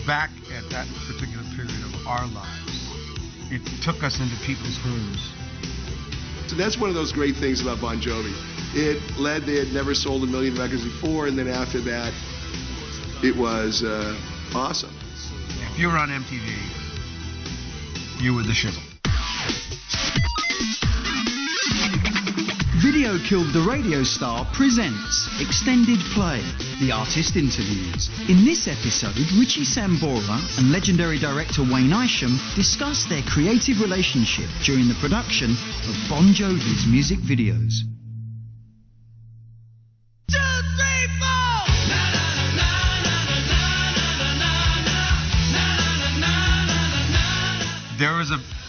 back at that particular period of our lives, it took us into people's homes. So that's one of those great things about Bon Jovi. They had never sold 1 million records before, and then after that, it was awesome. If you were on MTV, you were the shizzle. Video Killed the Radio Star presents Extended Play, the artist interviews. In this episode, Richie Sambora and legendary director Wayne Isham discuss their creative relationship during the production of Bon Jovi's music videos.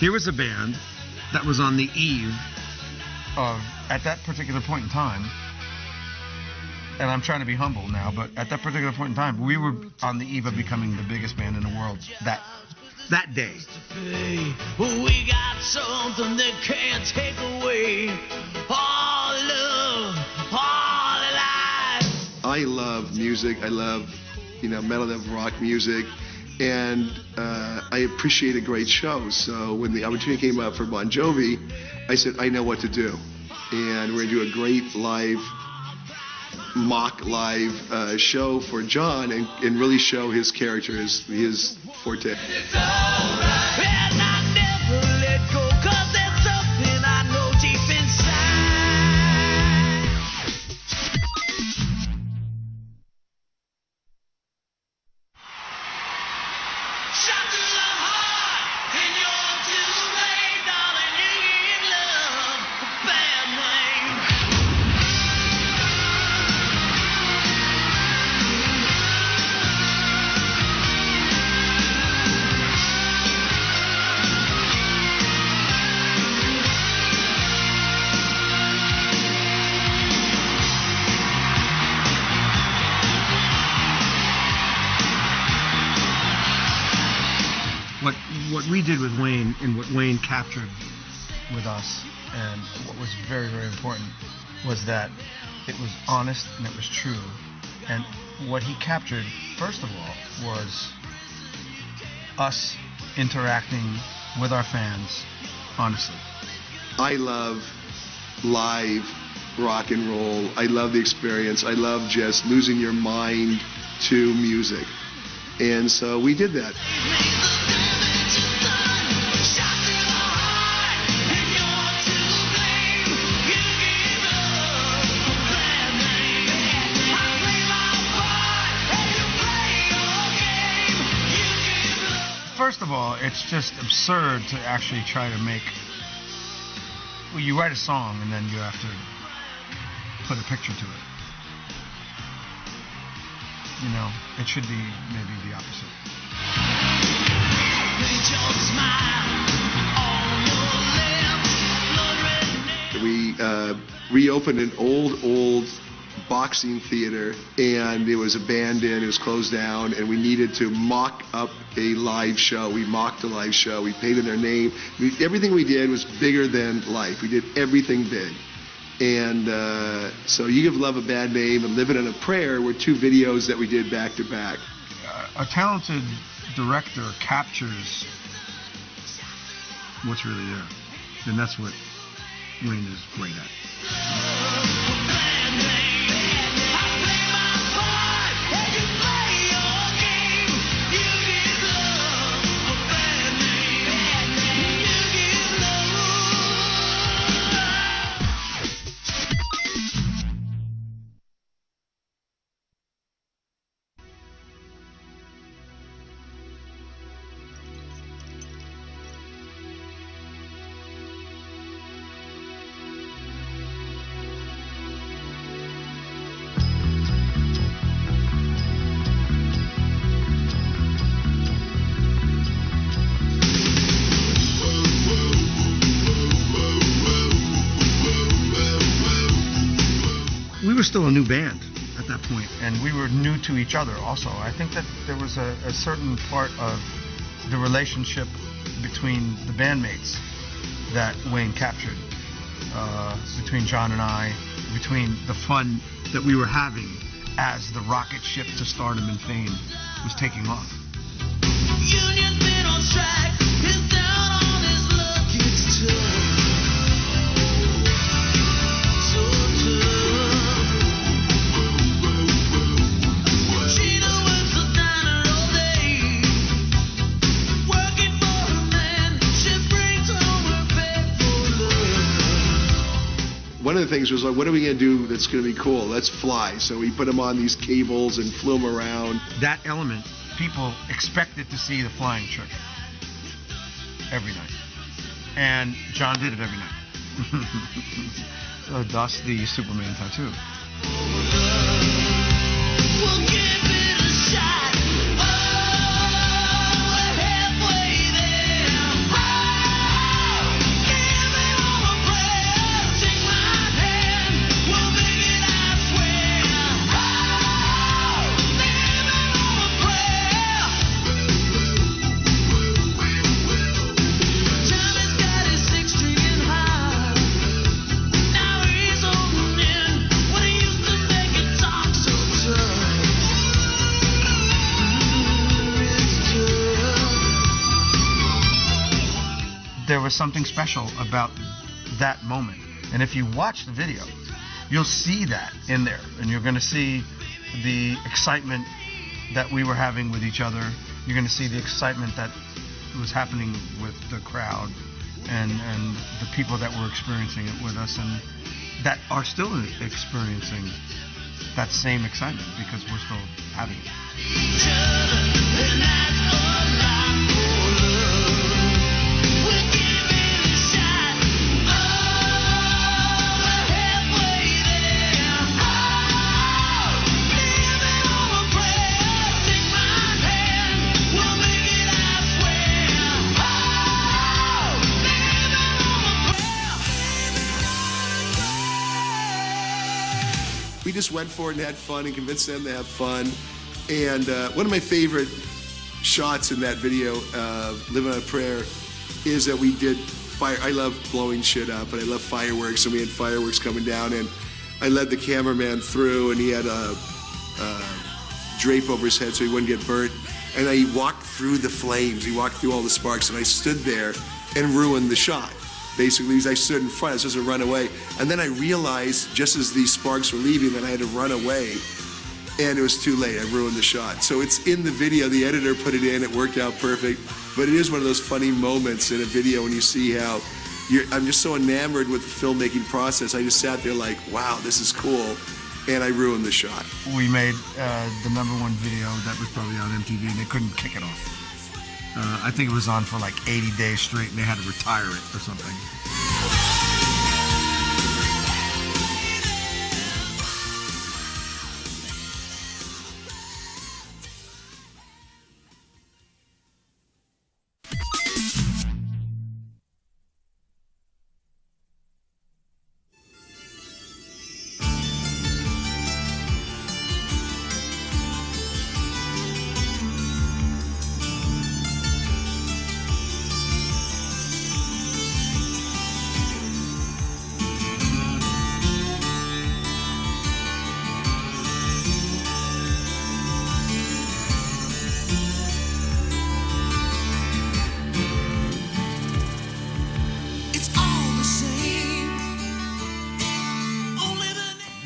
There was a band that was on the eve of, at that particular point in time, and I'm trying to be humble now, but at that particular point in time, we were on the eve of becoming the biggest band in the world that day. We got something that can't take away all love, all life. I love music. I love, metal, I love rock music. And I appreciate a great show. So when the opportunity came up for Bon Jovi, I said, I know what to do. And we're going to do a great mock live show for John and really show his character, his forte. It's all right. And I never let go, 'cause there's something I know deep inside. Shot to the heart, and you're too late, darling. You give love a bad name. What we did with Wayne and what Wayne captured with us, and what was very, very important, was that it was honest and it was true. And what he captured, first of all, was us interacting with our fans honestly. I love live rock and roll. I love the experience. I love just losing your mind to music. And so we did that. First of all, it's just absurd to actually try to make... Well, you write a song and then you have to put a picture to it. It should be maybe the opposite. We reopened an old boxing theater, and it was abandoned, it was closed down, and we needed to mock up a live show. We mocked a live show, we painted their name. Everything we did was bigger than life. We did everything big. And so You Give Love a Bad Name and Living on a Prayer were two videos that we did back to back. A talented director captures what's really there. And that's what Wayne is great at. We were still a new band at that point, and we were new to each other also. I think that there was a certain part of the relationship between the bandmates that Wayne captured, between John and I, between the fun that we were having as the rocket ship to stardom and fame was taking off. union's been on strike. He's down on his luck. It's tough. So tough. Gina works the diner all day. Working for her man. She brings home her bed full of. One of the things was like, what are we going to do that's going to be cool? Let's fly. So we put them on these cables and flew them around. That element, people expected to see the flying trick every night. And John did it every night. Thus the Superman tattoo. We'll give it a shot. Oh, we're halfway there. Oh, give me all a prayer. Take my hand. We'll make it, I swear. Oh, give me all a prayer. Tommy's got his six string high. Now he's holding in what he used to make it talk so tough. There was something special about that moment. And if you watch the video, you'll see that in there. And you're going to see the excitement that we were having with each other. You're going to see the excitement that was happening with the crowd and the people that were experiencing it with us and that are still experiencing that same excitement because we're still having it. Each other, and that's a lot more love. We'll give it a shot. Oh, we're halfway there. Oh, give me all a prayer. Take my hand. We'll make it, I swear. Oh, give me all a prayer. We just went for it and had fun and convinced them to have fun. And one of my favorite shots in that video, Living on a Prayer, is that we did fire. I love blowing shit up, and I love fireworks, and we had fireworks coming down, and I led the cameraman through, and he had a drape over his head so he wouldn't get burnt. And I walked through the flames. He walked through all the sparks, and I stood there and ruined the shot. Basically, I stood in front, I was supposed to run away. And then I realized, just as these sparks were leaving, that I had to run away. And it was too late. I ruined the shot. So it's in the video. The editor put it in. It worked out perfect. But it is one of those funny moments in a video when you see how I'm just so enamored with the filmmaking process. I just sat there like, wow, this is cool. And I ruined the shot. We made the #1 video that was probably on MTV and they couldn't kick it off. I think it was on for like 80 days straight and they had to retire it or something.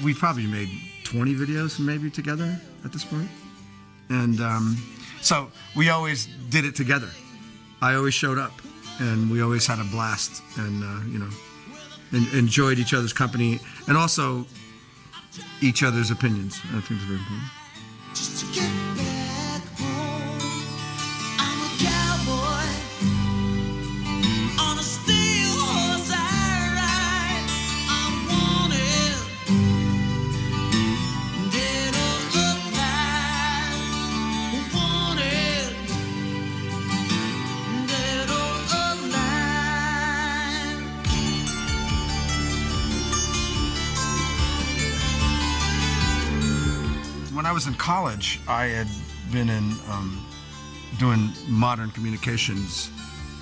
We probably made 20 videos maybe together at this point. And so we always did it together. I always showed up and we always had a blast and, enjoyed each other's company and also each other's opinions. I think it's very important. Just to get back home, I'm a cowboy on a steel horse I ride. I'm wanted, dead or alive. Wanted, dead or alive. When I was in college, I had been in doing modern communications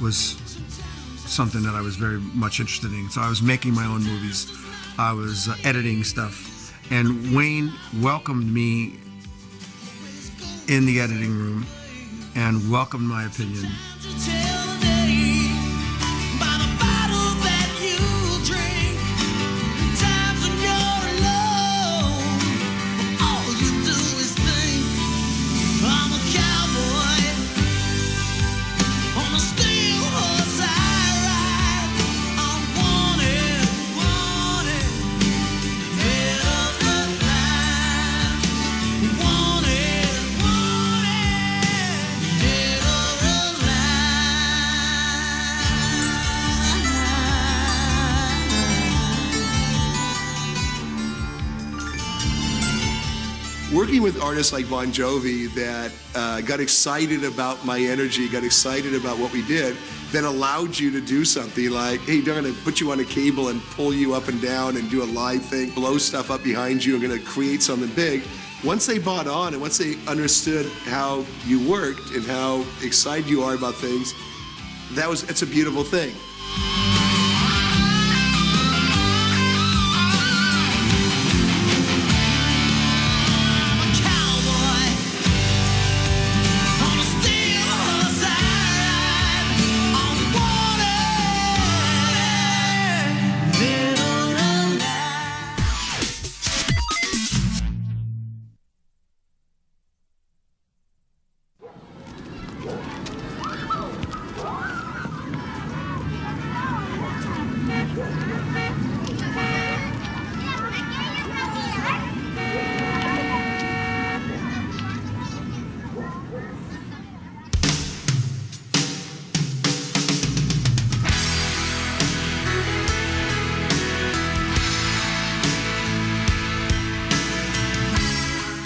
was something that I was very much interested in. So I was making my own movies. I was editing stuff. And Wayne welcomed me in the editing room and welcomed my opinion. Working with artists like Bon Jovi that got excited about my energy, got excited about what we did, then allowed you to do something like, hey, they're going to put you on a cable and pull you up and down and do a live thing, blow stuff up behind you, and going to create something big. Once they bought on and once they understood how you worked and how excited you are about things, it's a beautiful thing.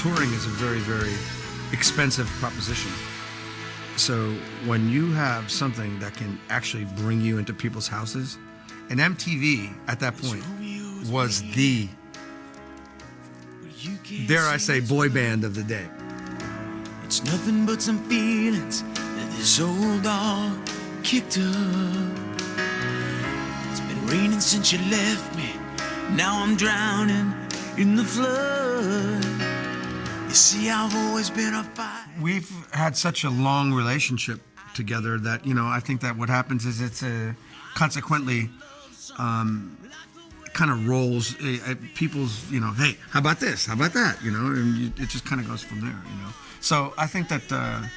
Touring is a very, very expensive proposition. So when you have something that can actually bring you into people's houses, and MTV at that point was the, dare I say, boy band of the day. It's nothing but some feelings that this old dog kicked up. It's been raining since you left me. Now I'm drowning in the flood. You see, I've always been a fight. We've had such a long relationship together that, you know, I think that what happens is it's consequently kind of rolls people's, you know, hey, how about this? How about that? You know, and it just kind of goes from there, you know. So I think that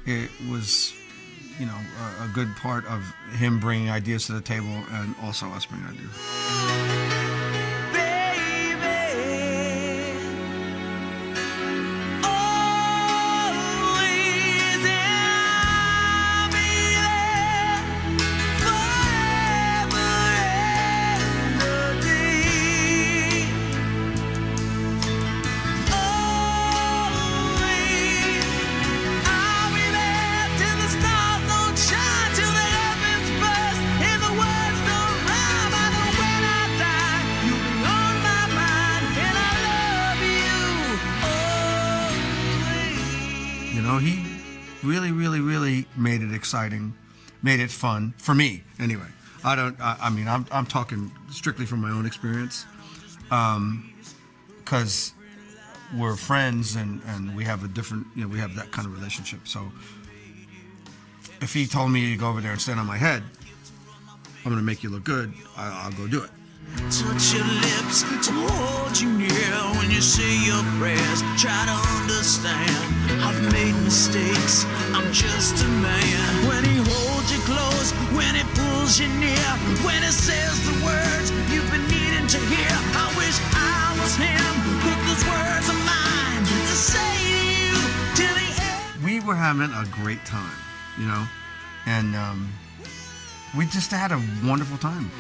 it was, you know, a good part of him bringing ideas to the table and also us bringing ideas. He really made it exciting, made it fun for me anyway. I mean, I'm talking strictly from my own experience, because we're friends and we have a different, you know, we have that kind of relationship. So if he told me to go over there and stand on my head, I'm gonna make you look good, I'll go do it. Touch your lips to hold you near when you say your prayers. Try to understand. I've made mistakes. I'm just a man. When he holds you close, when he pulls you near, when he says the words you've been needing to hear. I wish I was him. Put those words of mine to say to you till the end. We were having a great time, you know, and we just had a wonderful time.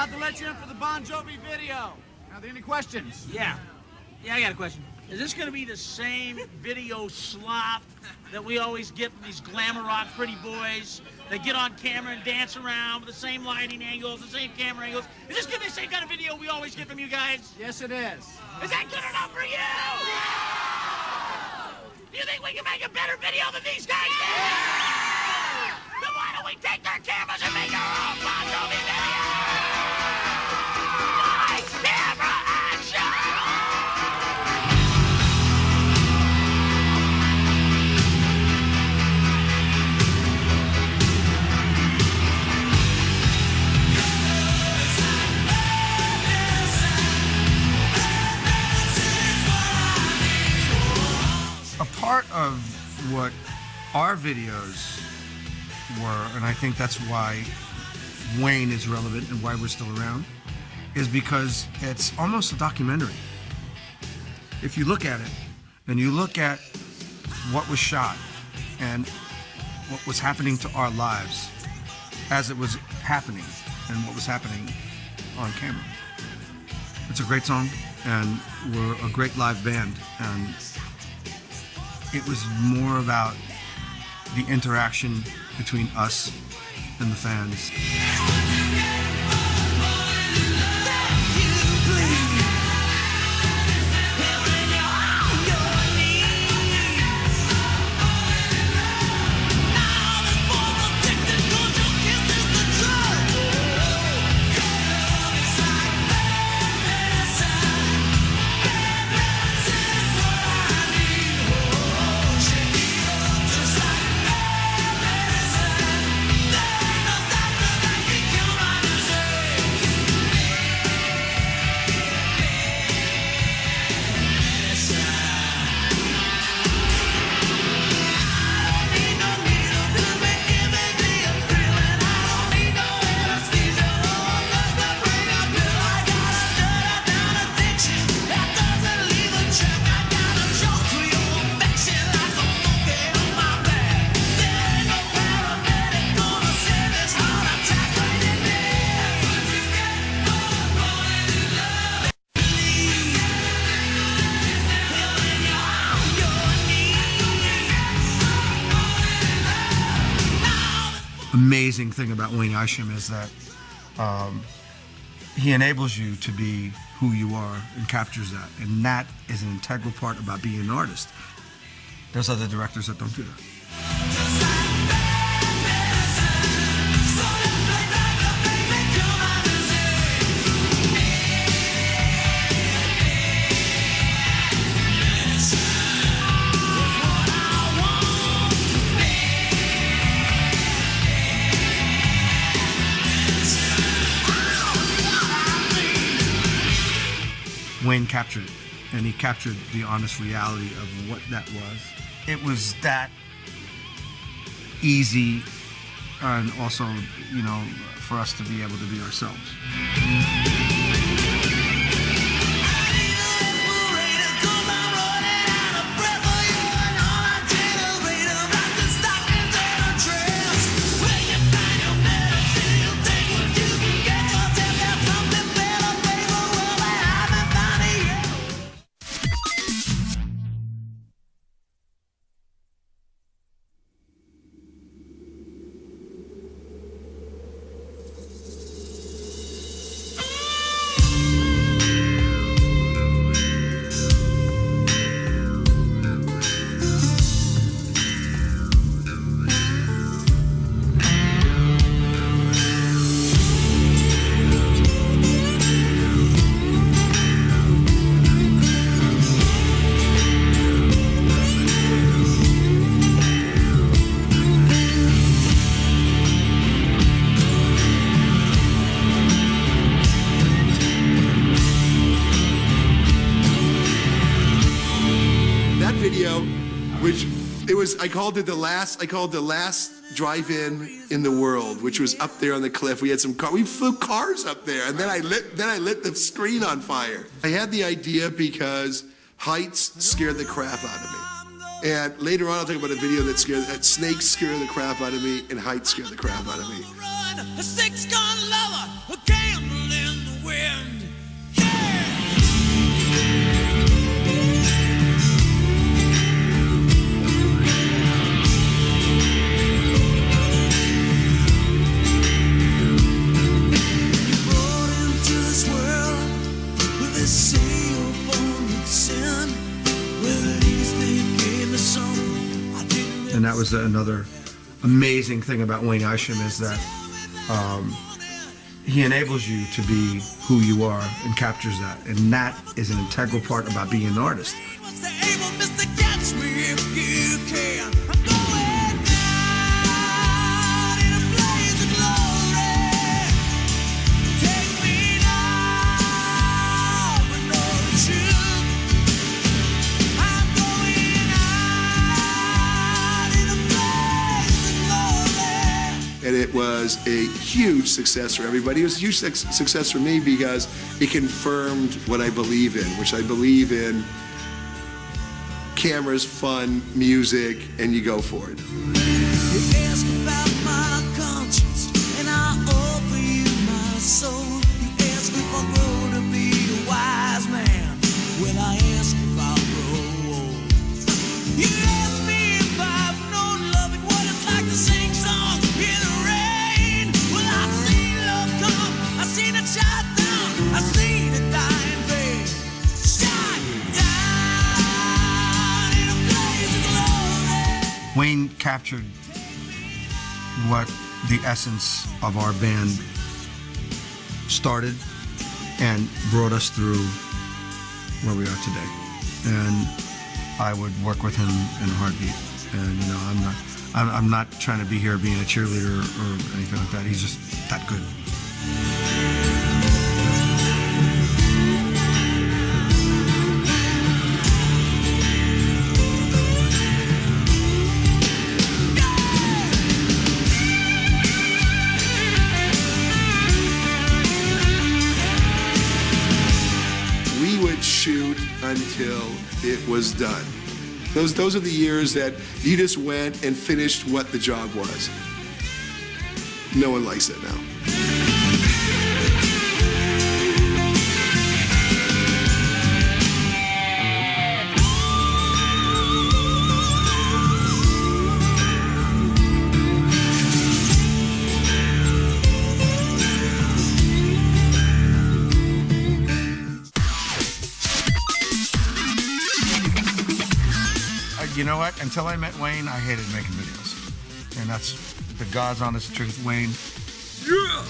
To let you in for the Bon Jovi video. Are there any questions? Yeah, I got a question. Is this going to be the same video slop that we always get from these glamour rock pretty boys that get on camera and dance around with the same lighting angles, the same camera angles? Is this going to be the same kind of video we always get from you guys? Yes, it is. Is that good enough for you? Do you think we can make a better video than these guys did? Then why don't we take their cameras and make our own Bon Jovi video? Lights, camera, action! A part of what our videos were, and I think that's why Wayne is relevant and why we're still around, is because it's almost a documentary. If you look at it, and you look at what was shot and what was happening to our lives as it was happening and what was happening on camera. It's a great song, and we're a great live band, and it was more about the interaction between us and the fans. Amazing thing about Wayne Isham is that he enables you to be who you are and captures that, and that is an integral part about being an artist. There's other directors that don't do that. Wayne captured it, and he captured the honest reality of what that was. It was that easy, and also, you know, for us to be able to be ourselves. I called it the last drive-in in the world, which was up there on the cliff. We had some we flew cars up there, and then I lit the screen on fire. I had the idea because heights scared the crap out of me. And later on, I'll talk about a video that snakes scare the crap out of me and heights scare the crap out of me. A six-gun lover, a candle in the wind. Yeah! was another amazing thing about Wayne Isham, is that he enables you to be who you are and captures that. And that is an integral part about being an artist. And it was a huge success for everybody. It was a huge success for me because it confirmed what I believe in, which I believe in cameras, fun, music, and you go for it. You ask about my conscience, and I offer you my soul. You ask if I grow to be a wise man. Well, I ask if I grow old. You ask me if I've known love and what it's like to sing songs in the rain. Well, I've seen love come, I've seen it shine down, I've seen it die in vain. Shine down in a blaze of glory. Wayne captured what the essence of our band started and brought us through where we are today. And I would work with him in a heartbeat. And you know, I'm not trying to be here being a cheerleader or anything like that. He's just that good. We would shoot until it was done. Those are the years that you just went and finished what the job was. No one likes that now. You know what? Until I met Wayne, I hated making videos. And that's the God's honest truth. Wayne, yeah!